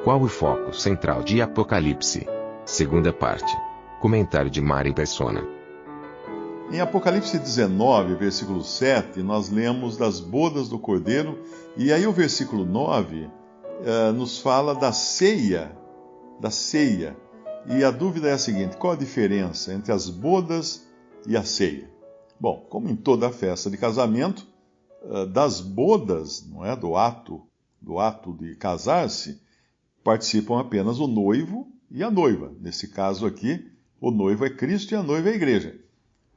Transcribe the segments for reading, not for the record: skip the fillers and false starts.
Qual o foco central de Apocalipse? Segunda parte. Comentário de Mari Persona. Em Apocalipse 19, versículo 7, nós lemos das bodas do Cordeiro, e aí o versículo 9 nos fala da ceia, E a dúvida é a seguinte: qual a diferença entre as bodas e a ceia? Bom, como em toda festa de casamento, das bodas, não é, do ato de casar-se, participam apenas o noivo e a noiva. Nesse caso aqui, o noivo é Cristo e a noiva é a igreja,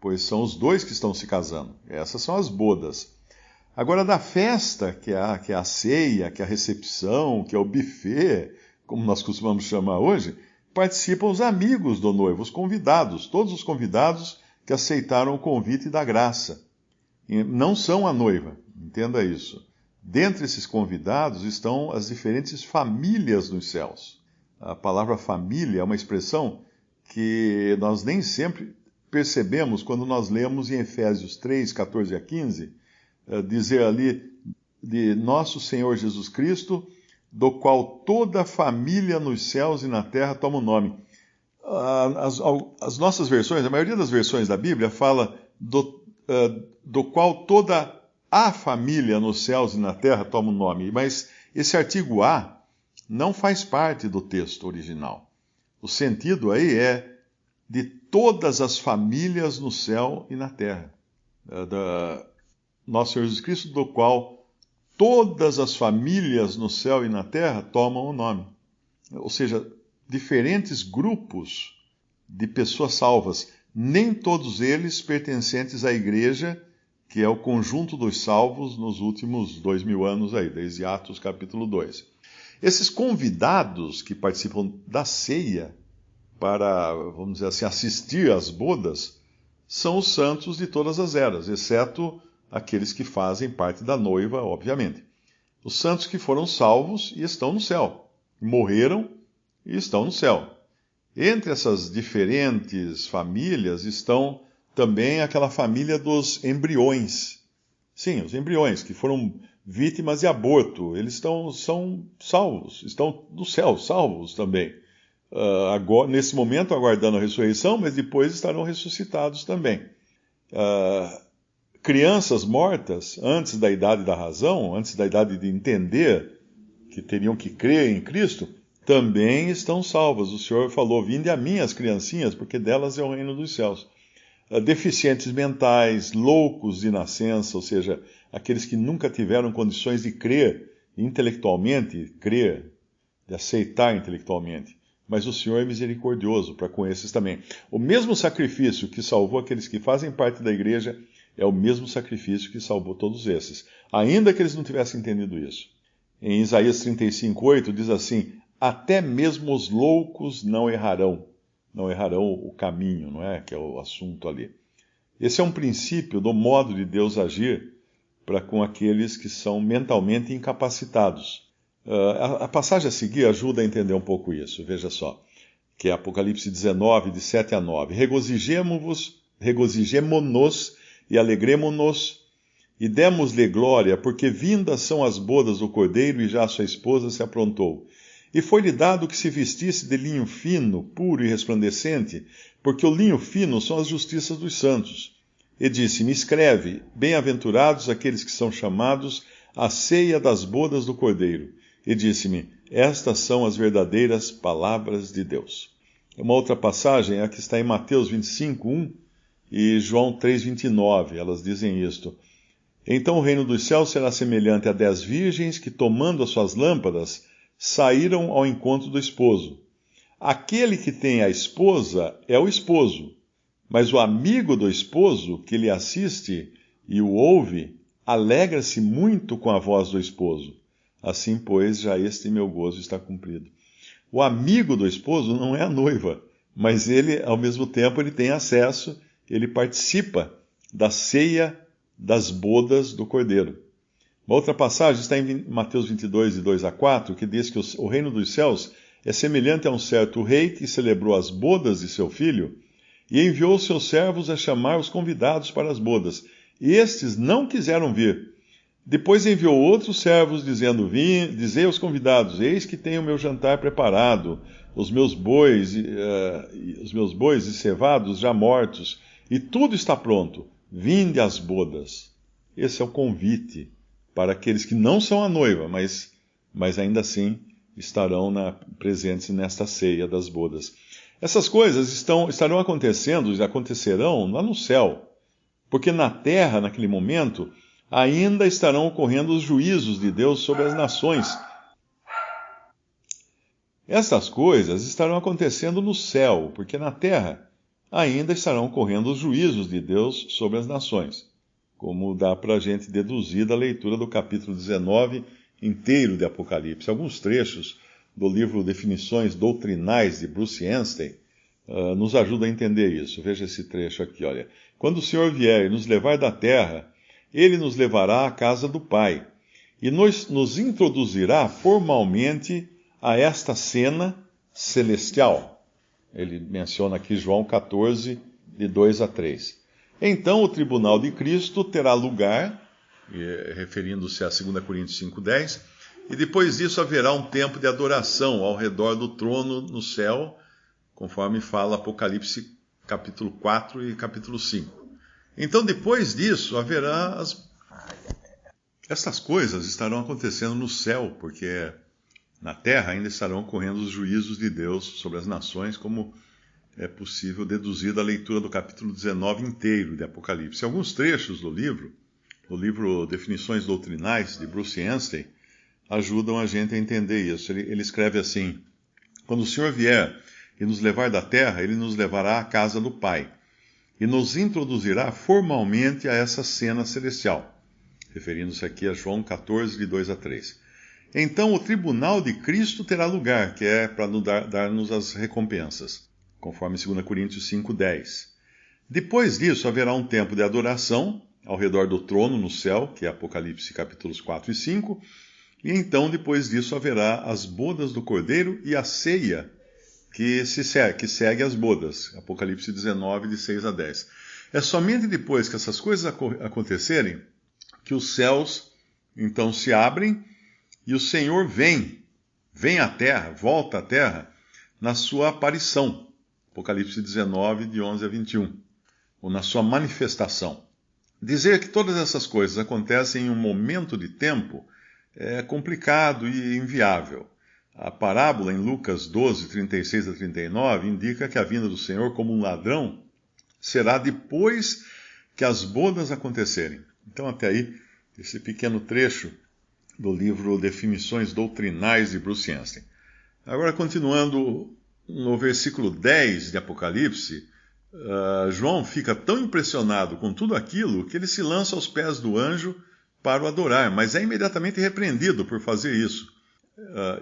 pois são os dois que estão se casando. Essas são as bodas. Agora, da festa, que é a ceia, que é a recepção, que é o buffet, como nós costumamos chamar hoje, participam os amigos do noivo, os convidados, todos os convidados que aceitaram o convite da graça. E não são a noiva, entenda isso. Dentre esses convidados estão as diferentes famílias nos céus. A palavra família é uma expressão que nós nem sempre percebemos quando nós lemos em Efésios 3, 14 a 15, dizer ali de nosso Senhor Jesus Cristo, do qual toda a família nos céus e na terra toma o nome. As nossas versões, a maioria das versões da Bíblia fala do qual toda a família nos céus e na terra toma o nome, mas esse artigo a não faz parte do texto original. O sentido aí é de todas as famílias no céu e na terra. Nosso Senhor Jesus Cristo, do qual todas as famílias no céu e na terra tomam o nome. Ou seja, diferentes grupos de pessoas salvas, nem todos eles pertencentes à igreja, que é o conjunto dos salvos nos últimos 2000 anos aí, desde Atos capítulo 2. Esses convidados que participam da ceia para, vamos dizer assim, assistir às bodas, são os santos de todas as eras, exceto aqueles que fazem parte da noiva, obviamente. Os santos que foram salvos e estão no céu, morreram e estão no céu. Entre essas diferentes famílias estão também aquela família dos embriões. Sim, os embriões que foram vítimas de aborto, eles são salvos, estão no céu, salvos também. Agora, nesse momento aguardando a ressurreição, mas depois estarão ressuscitados também. Crianças mortas antes da idade da razão, antes da idade de entender que teriam que crer em Cristo, também estão salvas. O Senhor falou: vinde a mim as criancinhas, porque delas é o reino dos céus. Deficientes mentais, loucos de nascença, ou seja, aqueles que nunca tiveram condições de crer intelectualmente, de aceitar intelectualmente. Mas o Senhor é misericordioso para com esses também. O mesmo sacrifício que salvou aqueles que fazem parte da igreja é o mesmo sacrifício que salvou todos esses, ainda que eles não tivessem entendido isso. Em Isaías 35:8 diz assim: até mesmo os loucos não errarão o caminho, não é? Que é o assunto ali. Esse é um princípio do modo de Deus agir para com aqueles que são mentalmente incapacitados. A passagem a seguir ajuda a entender um pouco isso, veja só, que é Apocalipse 19, de 7 a 9. Regozijemo-nos e alegremo-nos e demos-lhe glória, porque vindas são as bodas do Cordeiro e já sua esposa se aprontou. E foi-lhe dado que se vestisse de linho fino, puro e resplandecente, porque o linho fino são as justiças dos santos. E disse-me: escreve, bem-aventurados aqueles que são chamados à ceia das bodas do Cordeiro. E disse-me: estas são as verdadeiras palavras de Deus. Uma outra passagem é a que está em Mateus 25:1 e João 3:29. Elas dizem isto: então o reino dos céus será semelhante a 10 virgens que, tomando as suas lâmpadas, saíram ao encontro do esposo. Aquele que tem a esposa é o esposo, mas o amigo do esposo que lhe assiste e o ouve, alegra-se muito com a voz do esposo. Assim, pois, já este meu gozo está cumprido. O amigo do esposo não é a noiva, mas ele, ao mesmo tempo, ele tem acesso, ele participa da ceia das bodas do Cordeiro. Uma outra passagem está em Mateus 22, de 2 a 4, que diz que o reino dos céus é semelhante a um certo rei que celebrou as bodas de seu filho e enviou seus servos a chamar os convidados para as bodas. E estes não quiseram vir. Depois enviou outros servos, dizendo: dizei aos convidados, eis que tenho o meu jantar preparado, os meus bois e cevados já mortos, e tudo está pronto. Vinde às bodas. Esse é o convite para aqueles que não são a noiva, mas ainda assim estarão presentes nesta ceia das bodas. Essas coisas estarão acontecendo e acontecerão lá no céu, porque na terra, naquele momento, ainda estarão ocorrendo os juízos de Deus sobre as nações. Essas coisas estarão acontecendo no céu, porque na terra ainda estarão ocorrendo os juízos de Deus sobre as nações, como dá para a gente deduzir da leitura do capítulo 19 inteiro de Apocalipse. Alguns trechos do livro Definições Doutrinais de Bruce Anstey nos ajudam a entender isso. Veja esse trecho aqui, olha. Quando o Senhor vier e nos levar da terra, Ele nos levará à casa do Pai e nos introduzirá formalmente a esta cena celestial. Ele menciona aqui João 14, de 2 a 3. Então o tribunal de Cristo terá lugar, referindo-se a 2 Coríntios 5,10, e depois disso haverá um tempo de adoração ao redor do trono no céu, conforme fala Apocalipse capítulo 4 e capítulo 5. Então depois disso haverá essas coisas estarão acontecendo no céu, porque na terra ainda estarão ocorrendo os juízos de Deus sobre as nações, como é possível deduzir da leitura do capítulo 19 inteiro de Apocalipse. Alguns trechos do livro Definições Doutrinais, de Bruce Anstey, ajudam a gente a entender isso. Ele escreve assim: quando o Senhor vier e nos levar da terra, Ele nos levará à casa do Pai e nos introduzirá formalmente a essa cena celestial, referindo-se aqui a João 14, de 2 a 3. Então o tribunal de Cristo terá lugar, que é para dar-nos as recompensas, conforme 2 Coríntios 5,10. Depois disso haverá um tempo de adoração ao redor do trono no céu, que é Apocalipse capítulos 4 e 5, e então depois disso haverá as bodas do Cordeiro e a ceia que segue as bodas, Apocalipse 19, de 6 a 10. É somente depois que essas coisas acontecerem que os céus então se abrem e o Senhor vem à terra, volta à terra, na sua aparição, Apocalipse 19, de 11 a 21, ou na sua manifestação. Dizer que todas essas coisas acontecem em um momento de tempo é complicado e inviável. A parábola em Lucas 12, 36 a 39 indica que a vinda do Senhor como um ladrão será depois que as bodas acontecerem. Então, até aí, esse pequeno trecho do livro Definições Doutrinais de Bruce Anstey. Agora, continuando no versículo 10 de Apocalipse, João fica tão impressionado com tudo aquilo que ele se lança aos pés do anjo para o adorar, mas é imediatamente repreendido por fazer isso.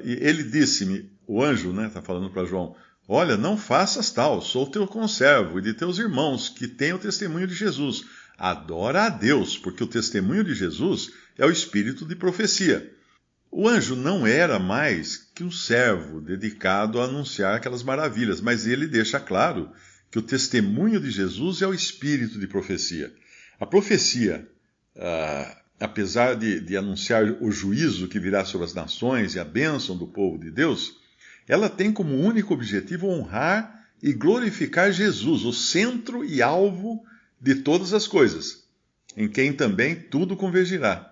E ele disse-me, o anjo, está falando para João: olha, não faças tal, sou teu conservo e de teus irmãos, que têm o testemunho de Jesus. Adora a Deus, porque o testemunho de Jesus é o espírito de profecia. O anjo não era mais que um servo dedicado a anunciar aquelas maravilhas, mas ele deixa claro que o testemunho de Jesus é o espírito de profecia. A profecia, apesar de anunciar o juízo que virá sobre as nações e a bênção do povo de Deus, ela tem como único objetivo honrar e glorificar Jesus, o centro e alvo de todas as coisas, em quem também tudo convergirá.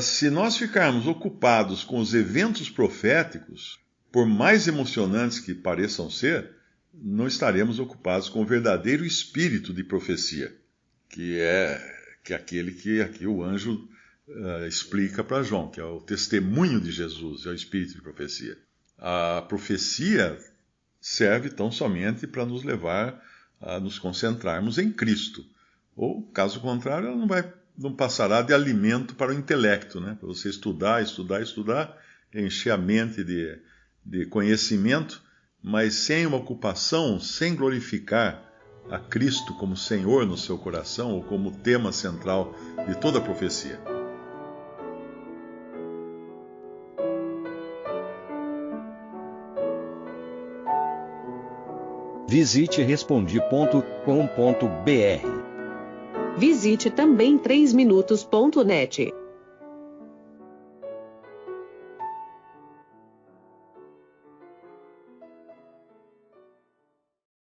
Se nós ficarmos ocupados com os eventos proféticos, por mais emocionantes que pareçam ser, não estaremos ocupados com o verdadeiro espírito de profecia, que é aquele que aqui o anjo explica para João, que é o testemunho de Jesus, é o espírito de profecia. A profecia serve tão somente para nos levar a nos concentrarmos em Cristo. Ou, caso contrário, ela não passará de alimento para o intelecto, para você estudar, encher a mente de conhecimento, mas sem uma ocupação, sem glorificar a Cristo como Senhor no seu coração, ou como tema central de toda a profecia. Visite Respondi.com.br. Visite também 3minutos.net.